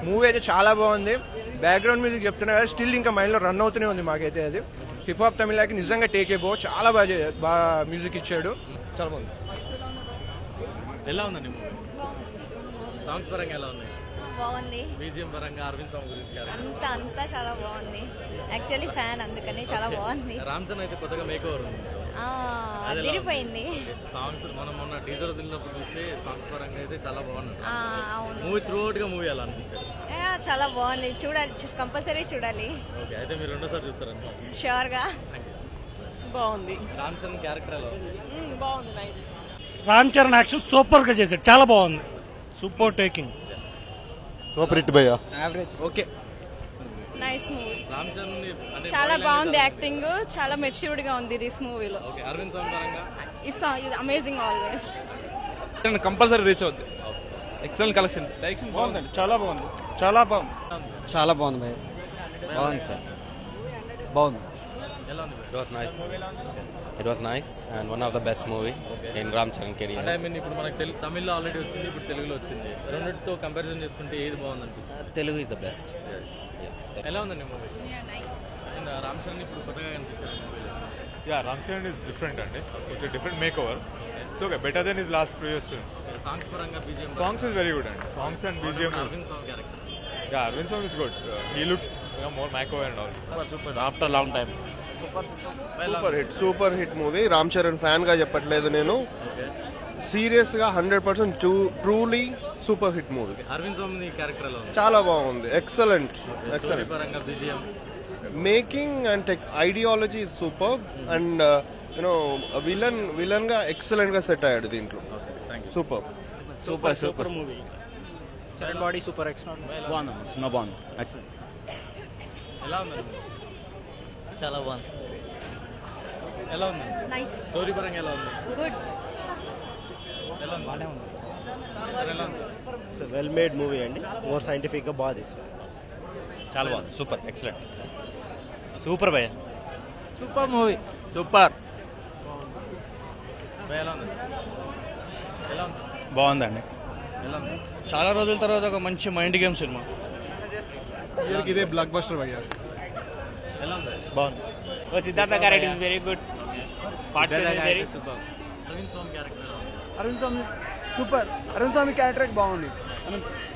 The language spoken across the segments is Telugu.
మూవీ అయితే చాలా బాగుంది. బ్యాక్గ్రౌండ్ మ్యూజిక్ చెప్తున్నా కదా, స్టిల్ ఇంకా మైండ్లో రన్ అవుతూనే ఉంది మాకైతే. అది హిప్ హాప్ తమిళకి నిజంగా టేకే బో చాలా బాగా మ్యూజిక్ ఇచ్చాడు. చాలా బాగుంది. ఎలా ఉందండి మూవీ? సాంగ్స్ పరంగా ఎలా ఉన్నాయి? బాగుంది. బీజిఎం పరంగా అరవింద్ సాంగ్ గురించి అంతా చాలా బాగుంది. యాక్చువల్లీ ఫ్యాన్, అందుకని చాలా బాగుంది. రామ్ చరణ్ అయితే కొత్తగా మేక్ ఓవర్ ఉంది, తిరిగిపోయింది. సాంగ్స్ మనం మొన్న టీజర్ వదిలినప్పుడు చూస్తే సాంగ్స్ పరంగా అయితే చాలా బాగుంది. అవును, మూవీ త్రూ అవుట్ గా మూవీ ఎలా అనిపించారు? చాలా బాగుంది. చూడాలి, కంపల్సరీ చూడాలి. ఓకే, అయితే మీరు రెండోసారి చూస్తారండి? షూర్ గా. బాగుంది. రామ్ చరణ్ క్యారెక్టర్ ఎలా ఉంది? బాగుంది, nice. Ram Charan action super గా చేశాడు, చాలా బాగుంది. సూపర్ టేకింగ్, సూపర్ హిట్ భయ్యా. Average. Okay, nice movie. Ram Charan చాలా బాగుంది యాక్టింగ్, చాలా మెచ్యూర్డ్ గా ఉంది దిస్ మూవీలో. ఓకే, అరవింద్ సాంగ్ పరంగా it's amazing always. Compulsory reach అవుద్ది. ఎక్సలెంట్ కలెక్షన్, డైరెక్షన్ బాగుందండి, చాలా బాగుంది, చాలా బాగుంది. చాలా బాగుంది భయ్య. బాగుంది సార్, బాగుంది. ఎలా ఉంది? It was nice. It was nice and one of the best movie in Ram Charan career. అంటే ఐ మీన్ ఇప్పుడు మనకి తమిళ్లో ఆల్రెడీ వచ్చింది, ఇప్పుడు తెలుగులో వచ్చింది. రెండింటితో కంపారిజన్ చేసుకుంటే ఏది బాగుంది అనిపిస్తుంది? Telugu is the best. ఎలా ఉందండి మూవీ? అండ్ రామ్ చరణ్ ఇప్పుడు కొత్తగా కనిపిస్తారు మూవీలో. Yeah, Ram Charan is different and it's a different makeover. It's okay, better than his last previous films. Songs పరంగా BGM Songs is very good and songs and BGM is, Arvind song character yeah, Arvind song is good. He looks more makeover and all. After long time. Super hit movie. Ram Charan fan గా చెప్పట్లేదు నేను, సీరియస్ గా 100% truly super hit movie. Arvind స్వామి క్యారెక్టర్ ఎలా ఉంది? చాలా బాగుంది, ఎక్సలెంట్. స్టోరీ పరంగా BGM, making and ideology is super and you know villain గా ఎక్సలెంట్ గా సెట్ అయ్యాడు దీంట్లో. Super super movie. Charan body super extra బాగుంది, సినిమా బాగుంది. ఎలా ఉందండి? చాలా బాగుంది. ఎలా ఉంది? నైస్. స్టోరీ పరంగా ఎలా ఉంది? గుడ్. ఎలా ఉంది? బాగానే ఉంది. ఎలా ఉంది? ఇట్స్ వెల్ మేడ్ మూవీ అండి, మోర్ సైంటిఫిక్ గా బాగా తీస్తారు. చాలా బాగుంది, సూపర్, ఎక్సలెంట్. సూపర్ భయ్య, సూపర్ మూవీ, సూపర్. ఎలా ఉంది? ఎలా ఉంది? బాగుందండి. ఎలా ఉంది? చాలా రోజుల తర్వాత ఒక మంచి మైండ్ గేమ్ సినిమా. ఇదే బ్లాక్ బస్టర్ భయ్యా. ఎలా ఉంది? బాగుంది. Siddharth character is very good. Super. Aravind Swamy character ఎలా ఉంది? అరవింద్ స్వామి సూపర్. అరవింద్ స్వామి క్యారెక్టర్ బాగుంది,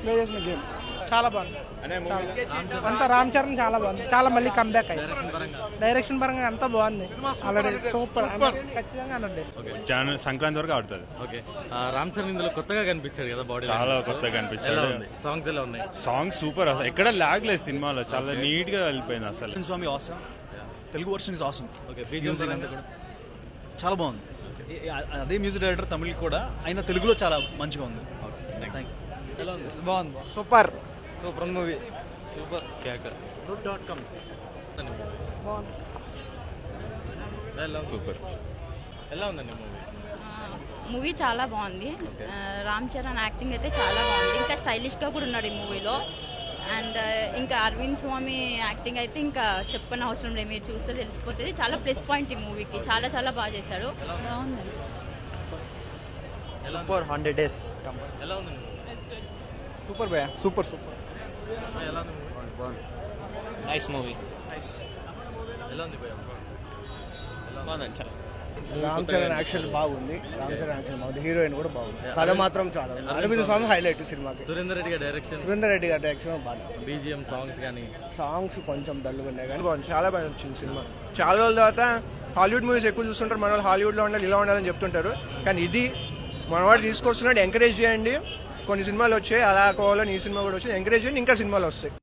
ప్లే చేసిన గేమ్ చాలా బాగుంది. అంతా రామ్ చరణ్ చాలా బాగుంది, చాలా మళ్ళీ కంబ్యాక్ అయ్యి. డైరెక్షన్ పరంగా డైరెక్షన్ పరంగా అంతా బాగుంది. ఆల్రెడీ సూపర్, ఖచ్చితంగా అన్నట్టు. ఓకే, సంక్రాంతి వరకు ఆడుతుంది. ఓకే. రామ్ చరణ్ ఇందులో కొత్తగా కనిపించాడు కదా, బాడీ చాలా కొత్తగా కనిపించాడు. ఎలా ఉంది? సాంగ్స్ ఎలా ఉన్నాయి? సాంగ్ సూపర్, అసలు ఎక్కడ లాగ్ లేదు సినిమాలో, చాలా నీట్ గా వెళ్ళిపోయింది అసలు. Swamy awesome, Telugu version is awesome. Okay, BGM పరంగా కూడా చాలా బాగుంది. అదే మ్యూజిక్ డైరెక్టర్ తమిళ్ కూడా, అయినా తెలుగులో చాలా మంచిగా ఉంది. ఎలా ఉంది? బాగుంది, super. Super movie. Super. root.com. Super. ఎలా ఉందండి మూవీ? మూవీ చాలా బాగుంది. రామ్ చరణ్ యాక్టింగ్ అయితే చాలా బాగుంది, ఇంకా స్టైలిష్ గా కూడా ఉన్నాడు ఈ మూవీలో. అండ్ ఇంకా అరవింద్ స్వామి యాక్టింగ్ అయితే ఇంకా చెప్పని అవసరం లేదు, మీరు చూస్తే తెలిసిపోతుంది. చాలా ప్లస్ పాయింట్ ఈ మూవీకి, చాలా చాలా బాగా చేశాడు. బాగుందండి. Super 100 days. ఎలా ఉంది? సూపర్ భయ్య, సూపర్. ఎలా ఉంది? Nice movie. ఎలా ఉంది? రామ్ చరణ్ యాక్షన్ బాగుంది, హీరోయిన్ కూడా బాగుంది, కథ మాత్రం చాలా ఉంది. అరవింద్ స్వామి హైలైట్ సినిమాకి. సురేందర్ రెడ్డి గారి డైరెక్షన్, సురేందర్ రెడ్డి గారి డైరెక్షన్ బాగుంది. బీజిఎం, సాంగ్స్ కానీ సాంగ్స్ కొంచెం డల్గా ఉన్నాయి కానీ బాగుంది, చాలా బాగా వచ్చింది సినిమా. చాలా రోజుల తర్వాత హాలీవుడ్ మూవీస్ ఎక్కువ చూస్తుంటారు మన వాళ్ళు, హాలీవుడ్లో ఉండాలి ఇలా ఉండాలని చెప్తుంటారు, కానీ ఇది మనవాడు తీసుకొస్తున్నాడు. ఎంకరేజ్ చేయండి, కొన్ని సినిమాలు వచ్చాయి అలా కోవాలని, ఈ సినిమా కూడా వచ్చి ఎంకరేజ్ చేయండి, ఇంకా సినిమాలు వస్తాయి.